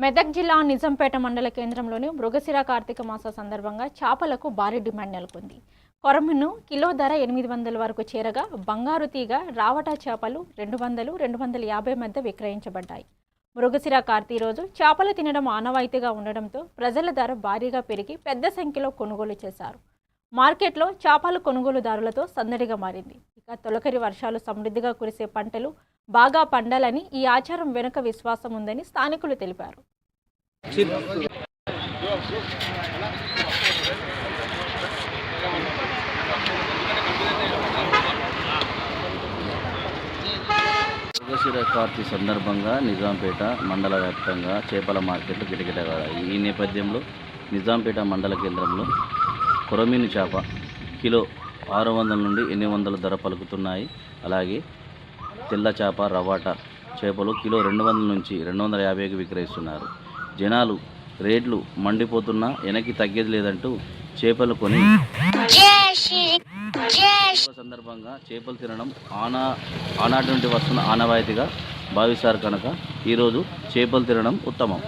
మెదక్ జిల్లా నిజాంపేట మండల కేంద్రంలోని మృగశిర కార్తీక మాస సందర్భంగా చేపలకు భారీ డిమాండ్ నెలకొంది. కొరమీను కిలో ధర 800 వరకు చేరగా బంగారు తీగ, రావటా చేపలు 200-250 మధ్య విక్రయించబడ్డాయి. మృగశిర కార్తీ రోజు చేపలు తినడం ఆనవాయితీగా ఉండడంతో ప్రజల ధర భారీగా పెరిగి పెద్ద సంఖ్యలో కొనుగోలు చేశారు. మార్కెట్లో చేపల కొనుగోలుదారులతో సందడిగా మారింది. ఇక తొలకరి వర్షాలు సమృద్ధిగా కురిసే పంటలు బాగా పండాలని ఈ ఆచారం వెనుక విశ్వాసం ఉందని స్థానికులు తెలిపారు. మృగశిర కార్తీ సందర్భంగా నిజాంపేట మండల వ్యాప్తంగా చేపల మార్కెట్లు గిటగిటగాడాయి. ఈ నేపథ్యంలో నిజాంపేట మండల కేంద్రంలో కొరమీను చేప కిలో 600 నుండి 800 ధర పలుకుతున్నాయి. అలాగే తెల్ల చేప, రవాటా చేపలు కిలో 200 నుంచి 250కి విక్రయిస్తున్నారు. జనాలు రేట్లు మండిపోతున్నా వెనక్కి తగ్గేది లేదంటూ చేపలు కొని సందర్భంగా చేపలు తినడం ఆనాటి నుండి వస్తున్న ఆనవాయితీగా భావిస్తారు కనుక ఈరోజు చేపలు తినడం ఉత్తమం.